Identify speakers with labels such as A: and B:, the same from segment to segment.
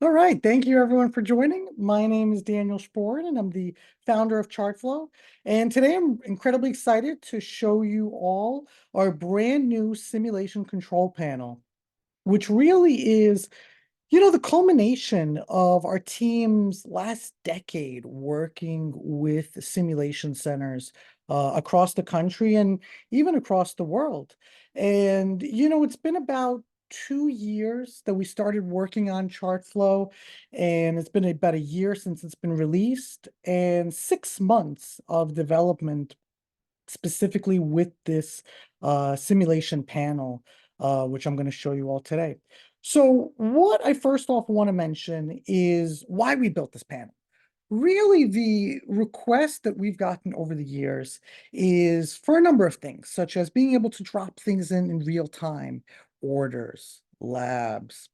A: All right. Thank you, everyone, for joining. My name is Daniel Sporen, and I'm the founder of ChartFlow. And today I'm incredibly excited to show you all our brand new simulation control panel, which really is, the culmination of our team's last decade working with simulation centers across the country and even across the world. And, it's been about 2 years that we started working on ChartFlow, and it's been about a year since it's been released, and 6 months of development specifically with this simulation panel, which I'm going to show you all today. So what I first off want to mention is why we built this panel. Really, the request that we've gotten over the years is for a number of things, such as being able to drop things in real time, orders, labs,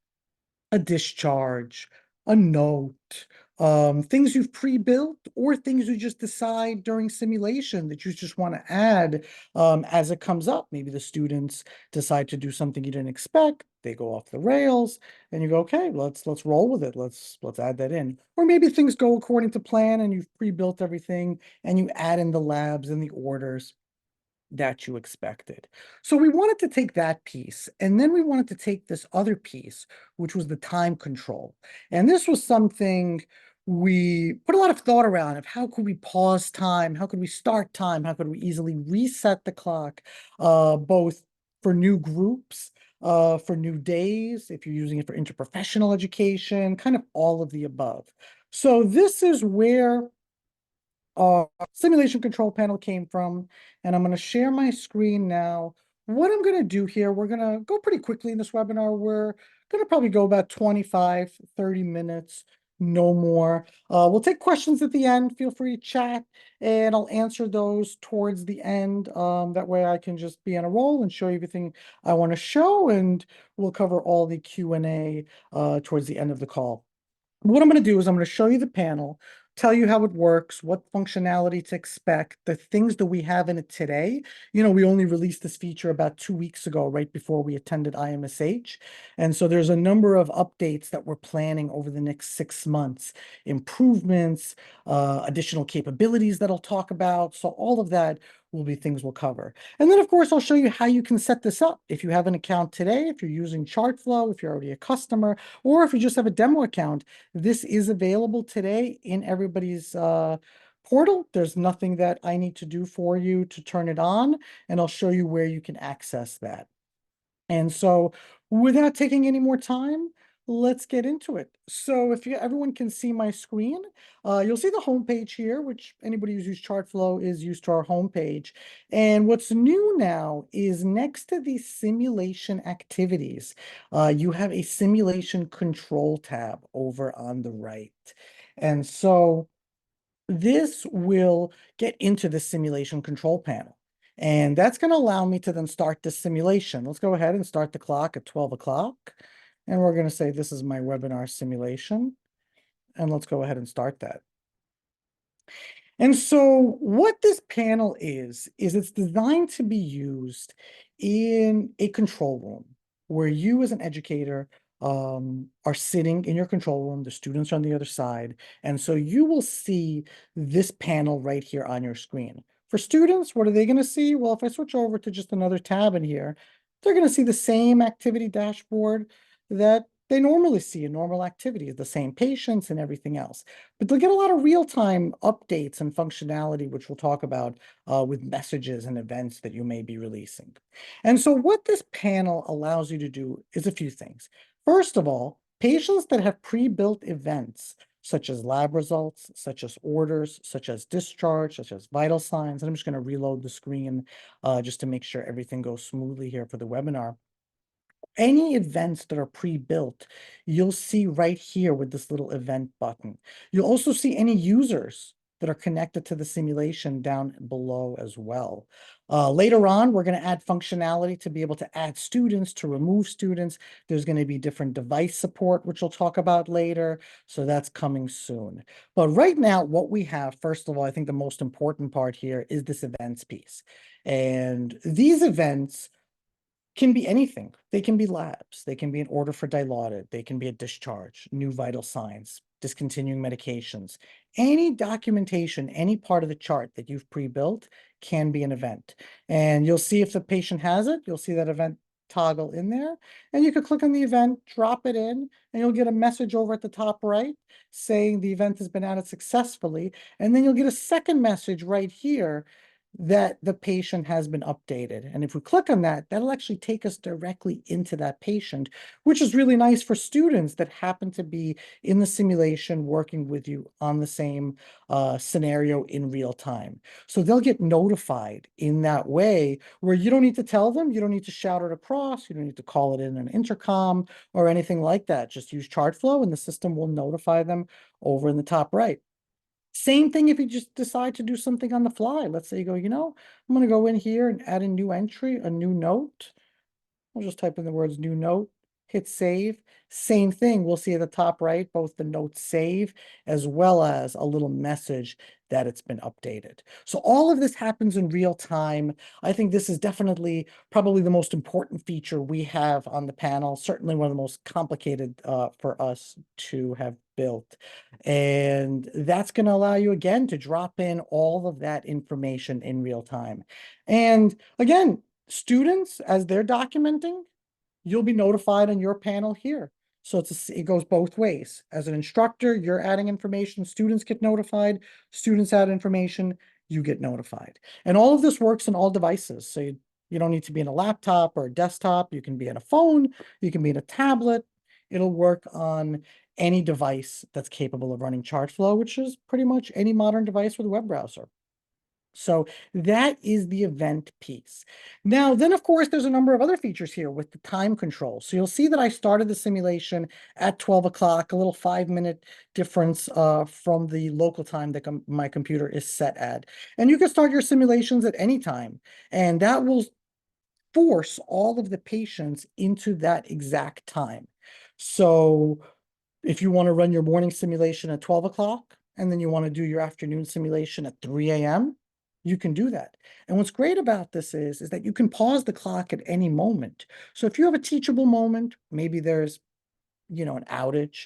A: a discharge, a note, things you've pre-built or things you just decide during simulation that you just want to add as it comes up. Maybe the students decide to do something you didn't expect, they go off the rails, and you go, okay, let's roll with it. Let's add that in. Or maybe things go according to plan and you've pre-built everything and you add in the labs and the orders that you expected. So we wanted to take that piece, and then we wanted to take this other piece, which was the time control. And this was something we put a lot of thought around of how could we pause time, how could we start time, how could we easily reset the clock, both for new groups, for new days, if you're using it for interprofessional education, kind of all of the above. So this is where simulation control panel came from, and I'm going to share my screen now. What I'm going to do here, we're going to go pretty quickly in this webinar. We're going to probably go about 25, 30 minutes, no more. We'll take questions at the end. Feel free to chat, and I'll answer those towards the end. That way I can just be on a roll and show you everything I want to show, and we'll cover all the Q&A towards the end of the call. What I'm going to do is I'm going to show you the panel, tell you how it works, what functionality to expect, the things that we have in it today. We only released this feature about 2 weeks ago, right before we attended IMSH. And so there's a number of updates that we're planning over the next 6 months, improvements, additional capabilities that I'll talk about. So all of that will be things we'll cover. And then, of course, I'll show you how you can set this up. If you have an account today, if you're using ChartFlow, if you're already a customer, or if you just have a demo account, this is available today in everybody's portal. There's nothing that I need to do for you to turn it on, and I'll show you where you can access that. And so without taking any more time, let's get into it. So if everyone can see my screen, you'll see the homepage here, which anybody who's used ChartFlow is used to our homepage. And what's new now is next to these simulation activities, you have a simulation control tab over on the right. And so this will get into the simulation control panel. And that's going to allow me to then start the simulation. Let's go ahead and start the clock at 12 o'clock. And we're going to say this is my webinar simulation. And let's go ahead and start that. And so what this panel is it's designed to be used in a control room where you as an educator are sitting in your control room, the students are on the other side. And so you will see this panel right here on your screen. For students, what are they going to see? Well, if I switch over to just another tab in here, they're going to see the same activity dashboard that they normally see in normal activities, the same patients and everything else. But they'll get a lot of real-time updates and functionality, which we'll talk about with messages and events that you may be releasing. And so what this panel allows you to do is a few things. First of all, patients that have pre-built events, such as lab results, such as orders, such as discharge, such as vital signs. And I'm just going to reload the screen just to make sure everything goes smoothly here for the webinar. Any events that are pre-built, you'll see right here with this little event button. You'll also see any users that are connected to the simulation down below as well. Later on, we're going to add functionality to be able to add students, to remove students. There's going to be different device support, which we'll talk about later. So that's coming soon. But right now, what we have, first of all, I think the most important part here is this events piece. And these events can be anything. They can be labs, they can be an order for dilaudid, they can be a discharge, new vital signs, discontinuing medications. Any documentation, any part of the chart that you've pre-built can be an event. And you'll see if the patient has it, you'll see that event toggle in there. And you could click on the event, drop it in, and you'll get a message over at the top right saying the event has been added successfully. And then you'll get a second message right here that the patient has been updated. And if we click on that, that'll actually take us directly into that patient, which is really nice for students that happen to be in the simulation working with you on the same scenario in real time. So they'll get notified in that way where you don't need to tell them, you don't need to shout it across, you don't need to call it in an intercom or anything like that. Just use ChartFlow and the system will notify them over in the top right. Same thing if you just decide to do something on the fly. Let's say you go, I'm going to go in here and add a new entry, a new note. We'll just type in the words new note, hit save. Same thing. We'll see at the top right, both the note save as well as a little message that it's been updated. So all of this happens in real time. I think this is definitely probably the most important feature we have on the panel, certainly one of the most complicated for us to have built. And that's going to allow you again to drop in all of that information in real time. And again, students, as they're documenting, you'll be notified on your panel here. So it goes both ways. As an instructor, you're adding information, students get notified, students add information, you get notified. And all of this works on all devices. So you don't need to be in a laptop or a desktop. You can be in a phone, you can be in a tablet. It'll work on any device that's capable of running ChartFlow, which is pretty much any modern device with a web browser. So that is the event piece. Now, then, of course, there's a number of other features here with the time control. So you'll see that I started the simulation at 12 o'clock, a little 5-minute difference from the local time that my computer is set at. And you can start your simulations at any time. And that will force all of the patients into that exact time. So if you want to run your morning simulation at 12 o'clock, and then you want to do your afternoon simulation at 3 a.m., you can do that. And what's great about this is that you can pause the clock at any moment. So if you have a teachable moment, maybe there's, an outage,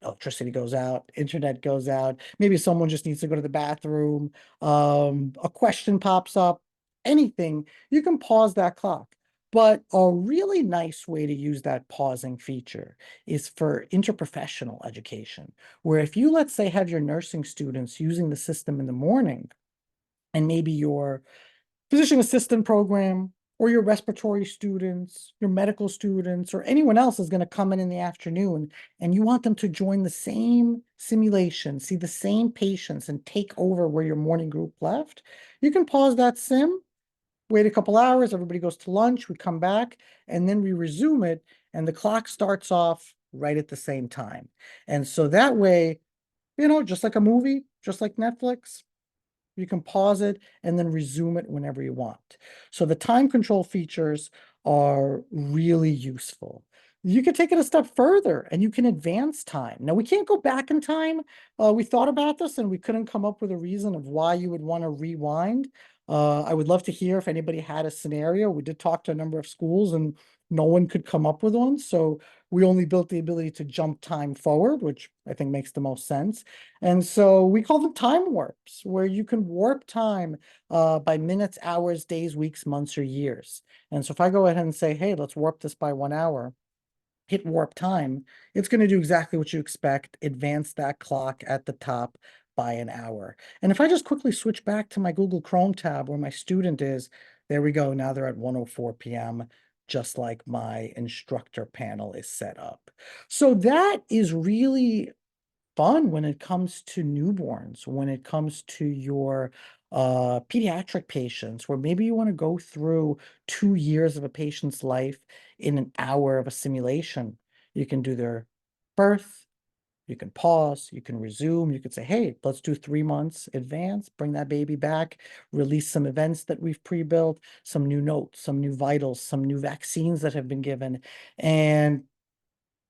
A: electricity goes out, internet goes out, maybe someone just needs to go to the bathroom, a question pops up, anything, you can pause that clock. But a really nice way to use that pausing feature is for interprofessional education, where if you, let's say, have your nursing students using the system in the morning, and maybe your physician assistant program or your respiratory students, your medical students, or anyone else is going to come in the afternoon, and you want them to join the same simulation, see the same patients, and take over where your morning group left, you can pause that sim, wait a couple hours, everybody goes to lunch, we come back, and then we resume it, and the clock starts off right at the same time. And so that way, just like a movie, just like Netflix, you can pause it and then resume it whenever you want. So the time control features are really useful. You can take it a step further and you can advance time. Now, we can't go back in time. We thought about this and we couldn't come up with a reason of why you would want to rewind. I would love to hear if anybody had a scenario. We did talk to a number of schools and no one could come up with one. So we only built the ability to jump time forward, which I think makes the most sense. And so we call them time warps, where you can warp time by minutes, hours, days, weeks, months, or years. And so if I go ahead and say, hey, let's warp this by 1 hour, hit warp time, it's going to do exactly what you expect, advance that clock at the top by an hour. And if I just quickly switch back to my Google Chrome tab where my student is, there we go. Now they're at 1:04 p.m., just like my instructor panel is set up. So that is really fun when it comes to newborns, when it comes to your pediatric patients, where maybe you want to go through 2 years of a patient's life in an hour of a simulation. You can do their birth, you can pause, you can resume, you could say, hey, let's do 3 months advance, bring that baby back, release some events that we've pre-built, some new notes, some new vitals, some new vaccines that have been given. And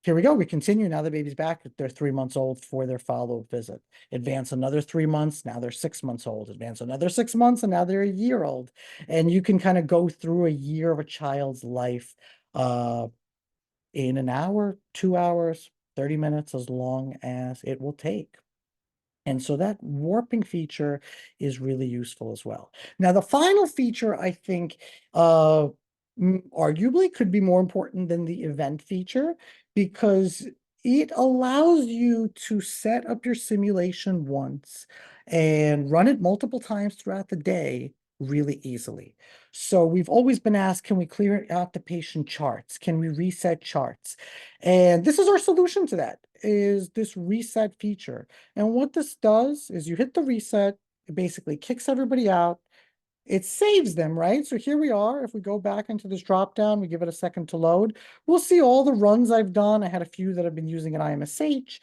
A: Here we go. We continue. Now the baby's back. They're 3 months old for their follow-up visit. Advance another 3 months. Now they're 6 months old. Advance another 6 months, and now they're a year old. And you can kind of go through a year of a child's life in an hour, 2 hours, 30 minutes, as long as it will take. And so that warping feature is really useful as well. Now, the final feature, I think, arguably could be more important than the event feature, because it allows you to set up your simulation once and run it multiple times throughout the day really easily. So we've always been asked, can we clear out the patient charts? Can we reset charts? And this is our solution to that, is this reset feature. And what this does is you hit the reset, it basically kicks everybody out. It saves them, right? So here we are. If we go back into this drop down, we give it a second to load. We'll see all the runs I've done. I had a few that I've been using at IMSH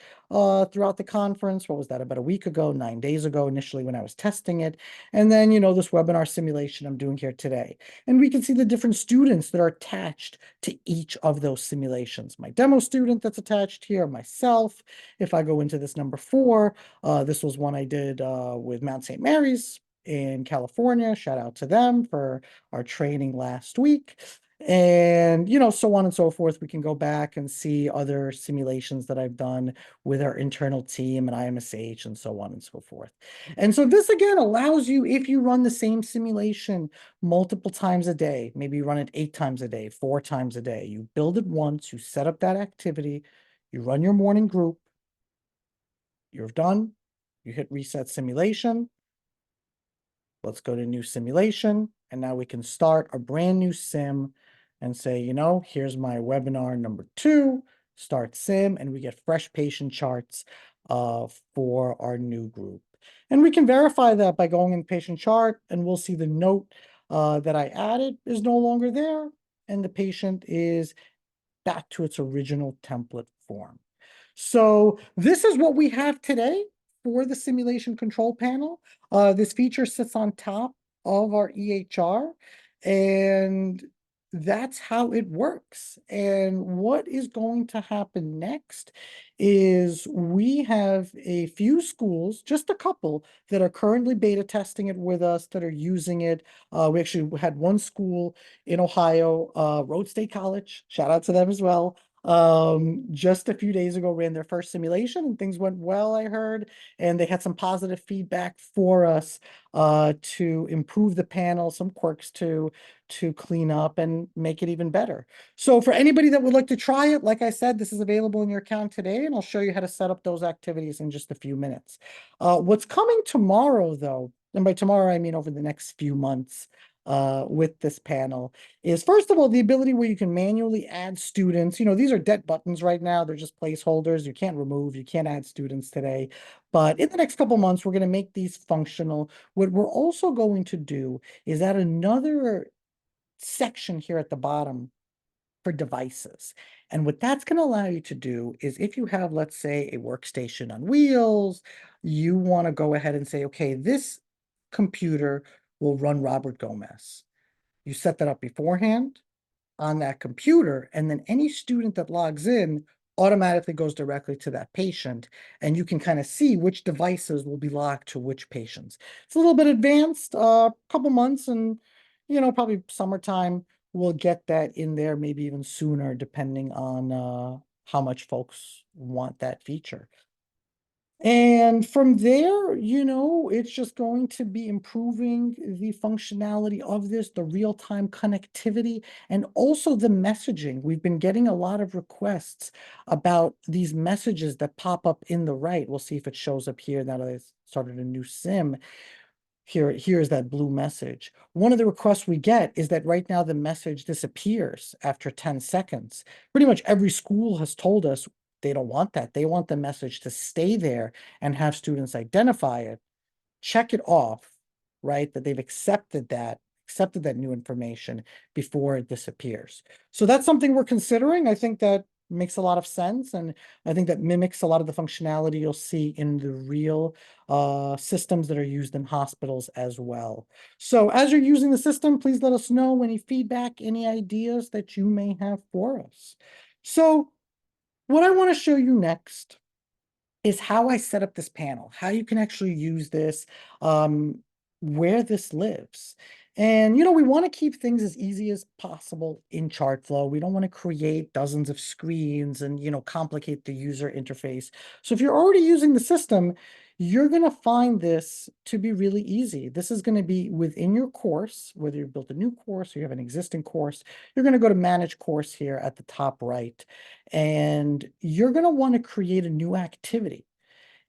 A: throughout the conference. What was that? About a week ago, 9 days ago, initially when I was testing it. And then, this webinar simulation I'm doing here today. And we can see the different students that are attached to each of those simulations. My demo student that's attached here, myself. If I go into this number 4, this was one I did with Mount St. Mary's in California. Shout out to them for our training last week. And, so on and so forth. We can go back and see other simulations that I've done with our internal team and IMSH and so on and so forth. And so this again allows you, if you run the same simulation multiple times a day, maybe you run it 8 times a day, 4 times a day, you build it once, you set up that activity, you run your morning group, you're done, you hit reset simulation. Let's go to new simulation. And now we can start a brand new sim and say, here's my webinar number 2, start sim, and we get fresh patient charts for our new group. And we can verify that by going in patient chart, and we'll see the note that I added is no longer there, and the patient is back to its original template form. So this is what we have today for the simulation control panel. This feature sits on top of our EHR, and that's how it works. And what is going to happen next is we have a few schools, just a couple, that are currently beta testing it with us, that are using it. We actually had one school in Ohio, Road State College, shout out to them as well. Just a few days ago ran their first simulation and things went well, I heard, and they had some positive feedback for us to improve the panel, some quirks to clean up and make it even better. So for anybody that would like to try it, like I said, this is available in your account today, and I'll show you how to set up those activities in just a few minutes. What's coming tomorrow, though, and by tomorrow I mean over the next few months, with this panel, is first of all the ability where you can manually add students. These are dead buttons right now, they're just placeholders. You can't remove, you can't add students today, but in the next couple months we're going to make these functional. What we're also going to do is add another section here at the bottom for devices. And what that's going to allow you to do is, if you have, let's say, a workstation on wheels, you want to go ahead and say, okay, this computer will run Robert Gomez. You set that up beforehand on that computer, and then any student that logs in automatically goes directly to that patient, and you can kind of see which devices will be locked to which patients. It's a little bit advanced, a couple months, and probably summertime we'll get that in there, maybe even sooner, depending on how much folks want that feature. And from there, it's just going to be improving the functionality of this, the real-time connectivity, and also the messaging. We've been getting a lot of requests about these messages that pop up in the right. We'll see if it shows up here now that I started a new sim. Here's that blue message. One of the requests we get is that right now the message disappears after 10 seconds. Pretty much every school has told us they don't want that. They want the message to stay there and have students identify it, check it off, right? That they've accepted that new information before it disappears. So that's something we're considering. I think that makes a lot of sense, and I think that mimics a lot of the functionality you'll see in the real systems that are used in hospitals as well. So as you're using the system, please let us know any feedback, any ideas that you may have for us. So What I want to show you next is how I set up this panel, how you can actually use this, um, where this lives. And, we want to keep things as easy as possible in ChartFlow. We don't want to create dozens of screens and, complicate the user interface. So if you're already using the system, you're going to find this to be really easy. This is going to be within your course, whether you've built a new course or you have an existing course. You're going to go to Manage Course here at the top right, and you're going to want to create a new activity.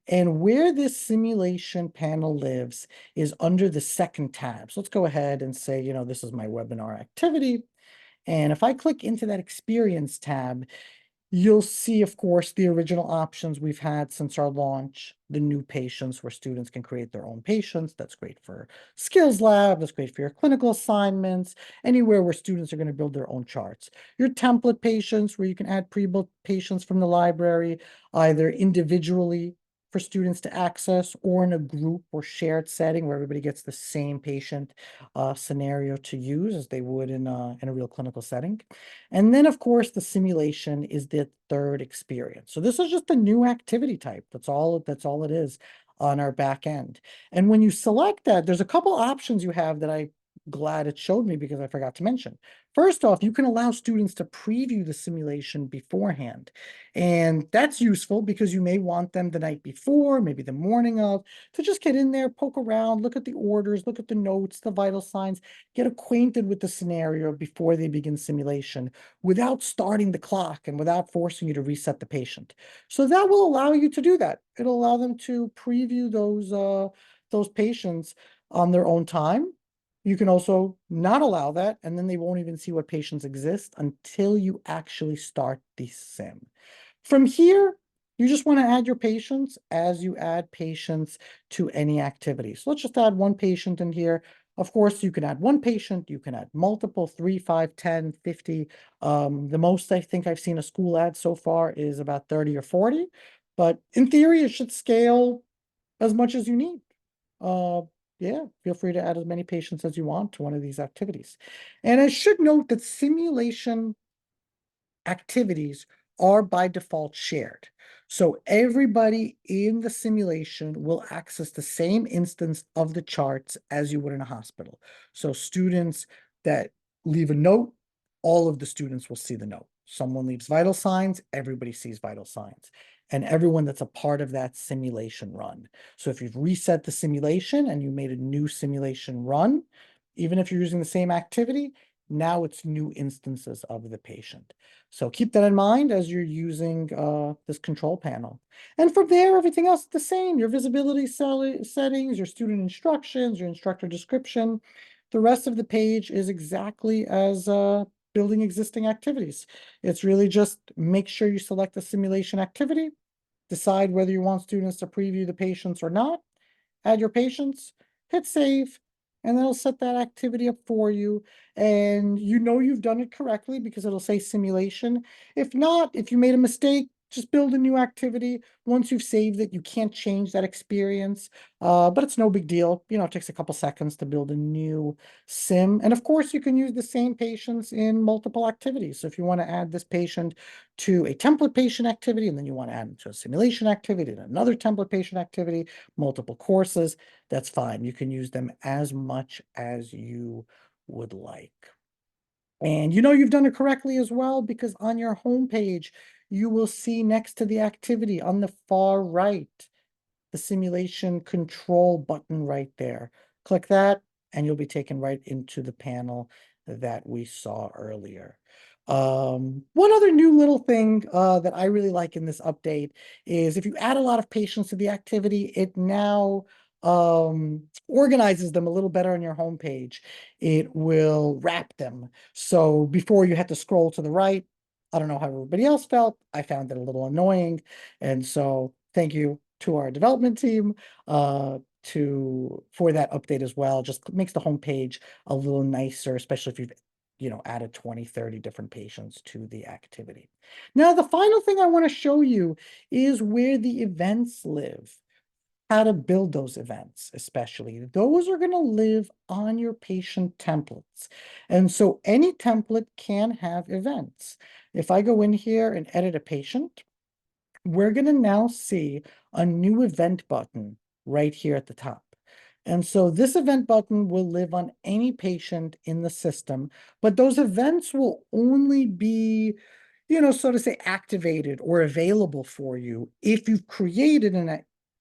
A: And where this simulation panel lives is under the second tab. So let's go ahead and say, this is my webinar activity. And if I click into that experience tab, you'll see, of course, the original options we've had since our launch, the new patients where students can create their own patients. That's great for skills lab. That's great for your clinical assignments, anywhere where students are going to build their own charts. Your template patients where you can add pre-built patients from the library, either individually for students to access or in a group or shared setting where everybody gets the same patient scenario to use as they would in a real clinical setting. And then, of course, the simulation is the third experience. So this is just a new activity type. That's all it is on our back end. And when you select that, there's a couple options you have that I'm glad it showed me because I forgot to mention. First off, you can allow students to preview the simulation beforehand. And that's useful because you may want them the night before, maybe the morning of, to just get in there, poke around, look at the orders, look at the notes, the vital signs, get acquainted with the scenario before they begin simulation without starting the clock and without forcing you to reset the patient. So that will allow you to do that. It'll allow them to preview those patients on their own time. You can also not allow that, and then they won't even see what patients exist until you actually start the sim. From here, you just want to add your patients as you add patients to any activity. So let's just add one patient in here. Of course, you can add one patient, you can add multiple, 3, 5, 10, 50. The most I think I've seen a school add so far is about 30 or 40. But in theory, it should scale as much as you need. Uh, yeah, feel free to add as many patients as you want to one of these activities. And I should note that simulation activities are by default shared. So everybody in the simulation will access the same instance of the charts as you would in a hospital. So students that leave a note, all of the students will see the note. Someone leaves vital signs, everybody sees vital signs. And everyone that's a part of that simulation run. So if you've reset the simulation and you made a new simulation run, even if you're using the same activity, now it's new instances of the patient. So keep that in mind as you're using this control panel. And from there, everything else is the same. Your visibility settings, your student instructions, your instructor description. The rest of the page is exactly as building existing activities. It's really just make sure you select the simulation activity, decide whether you want students to preview the patients or not, add your patients, hit save, and it'll set that activity up for you. And you've done it correctly because it'll say simulation. If not, if you made a mistake, just build a new activity. Once you've saved it, you can't change that experience, but it's no big deal. It takes a couple seconds to build a new sim. And of course, you can use the same patients in multiple activities. So if you want to add this patient to a template patient activity, and then you want to add them to a simulation activity and another template patient activity, multiple courses, that's fine. You can use them as much as you would like. And you've done it correctly as well, because on your homepage, you will see next to the activity on the far right, the simulation control button right there. Click that, and you'll be taken right into the panel that we saw earlier. One other new little thing that I really like in this update is if you add a lot of patients to the activity, it now organizes them a little better on your homepage. It will wrap them. So before you had to scroll to the right, I don't know how everybody else felt. I found it a little annoying. And so thank you to our development team for that update as well. Just makes the homepage a little nicer, especially if you've added 20, 30 different patients to the activity. Now, the final thing I want to show you is where the events live. How to build those events, especially. Those are going to live on your patient templates. And so any template can have events. If I go in here and edit a patient, we're going to now see a new event button right here at the top. And so this event button will live on any patient in the system, but those events will only be, so to say, activated or available for you if you've created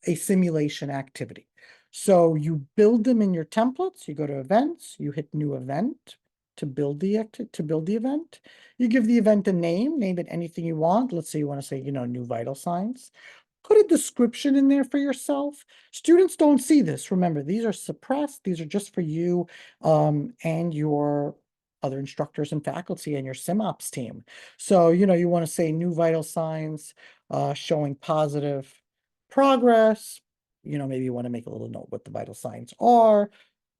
A: a simulation activity. So you build them in your templates, you go to events, you hit new event to build the event. You give the event a name it anything you want. Let's say you want to say, new vital signs. Put a description in there for yourself. Students don't see this. Remember, these are suppressed. These are just for you and your other instructors and faculty and your SimOps team. So, you want to say new vital signs showing positive progress. Maybe you want to make a little note what the vital signs are.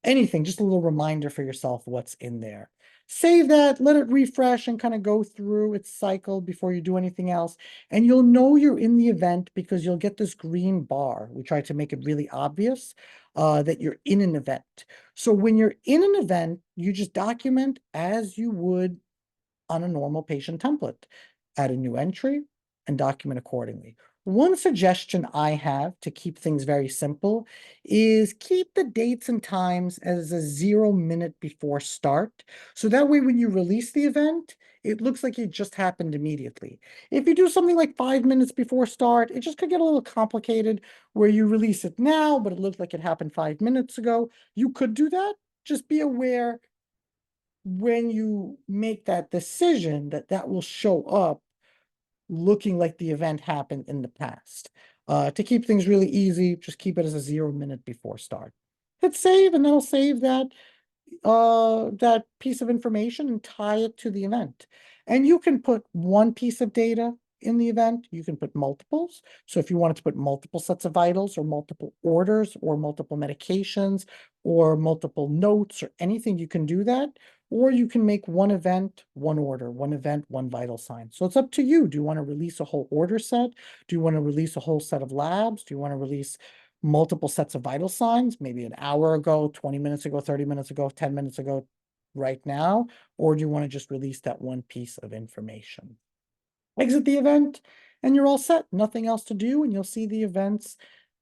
A: Anything, just a little reminder for yourself what's in there. Save that, let it refresh and kind of go through its cycle before you do anything else. And you'll know you're in the event because you'll get this green bar. We try to make it really obvious that you're in an event. So when you're in an event, you just document as you would on a normal patient template. Add a new entry and document accordingly. One suggestion I have to keep things very simple is keep the dates and times as a 0 minute before start. So that way, when you release the event, it looks like it just happened immediately. If you do something like 5 minutes before start, it just could get a little complicated where you release it now, but it looks like it happened 5 minutes ago. You could do that. Just be aware when you make that decision that will show up looking like the event happened in the past. To keep things really easy, just keep it as a 0 minute before start. Hit save and that'll save that piece of information and tie it to the event. And you can put one piece of data in the event. You can put multiples. So if you wanted to put multiple sets of vitals or multiple orders or multiple medications or multiple notes or anything, you can do that. Or you can make one event, one order, one event, one vital sign. So it's up to you. Do you want to release a whole order set? Do you want to release a whole set of labs? Do you want to release multiple sets of vital signs, maybe an hour ago, 20 minutes ago, 30 minutes ago, 10 minutes ago, right now? Or do you want to just release that one piece of information? Exit the event and you're all set. Nothing else to do. And you'll see the events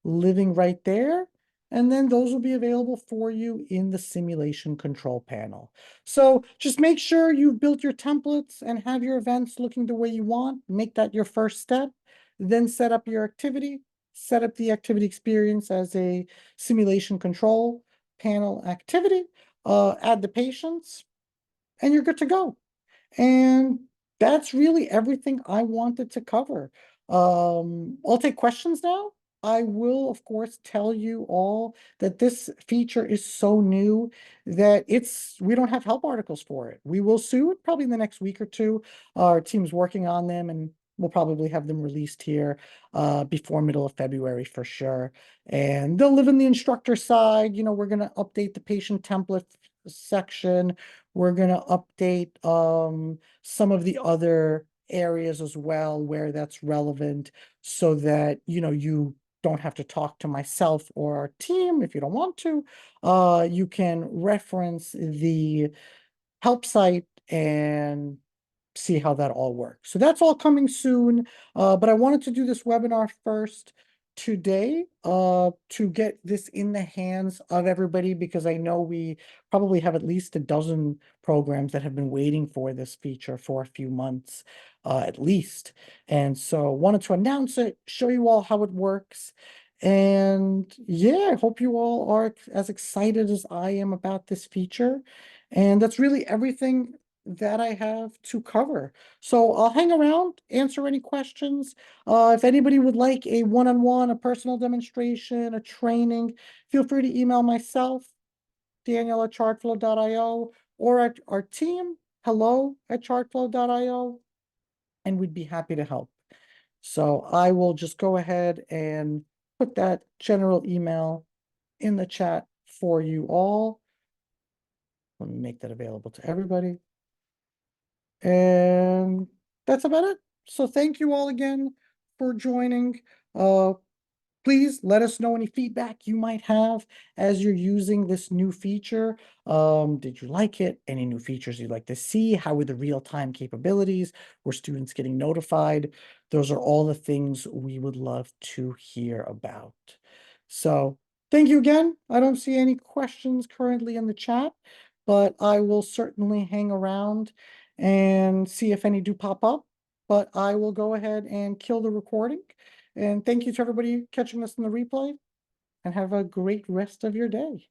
A: living right there. And then those will be available for you in the simulation control panel. So just make sure you've built your templates and have your events looking the way you want. Make that your first step. Then set up your activity. Set up the activity experience as a simulation control panel activity. Add the patients, and you're good to go. And that's really everything I wanted to cover. I'll take questions now. I will, of course, tell you all that this feature is so new that we don't have help articles for it. We will soon, probably in the next week or two. Our team's working on them and we'll probably have them released here before middle of February for sure. And they'll live in the instructor side. We're going to update the patient template section. We're going to update some of the other areas as well where that's relevant so that, you don't have to talk to myself or our team if you don't want to. You can reference the help site and see how that all works. So that's all coming soon. But I wanted to do this webinar first today to get this in the hands of everybody because I know we probably have at least a dozen programs that have been waiting for this feature for a few months at least. And so wanted to announce it, show you all how it works. And yeah, I hope you all are as excited as I am about this feature. And that's really everything that I have to cover. So I'll hang around, answer any questions. If anybody would like a one-on-one, a personal demonstration, a training, feel free to email myself, Daniel at chartflow.io, or at our team, hello@chartflow.io, and we'd be happy to help. So I will just go ahead and put that general email in the chat for you all. Let me make that available to everybody. And that's about it. So thank you all again for joining. please let us know any feedback you might have as you're using this new feature. Did you like it? Any new features you'd like to see? How were the real-time capabilities? Were students getting notified? Those are all the things we would love to hear about. So thank you again. I don't see any questions currently in the chat, but I will certainly hang around and see if any do pop up. But I will go ahead and kill the recording. And thank you to everybody catching us in the replay, and have a great rest of your day.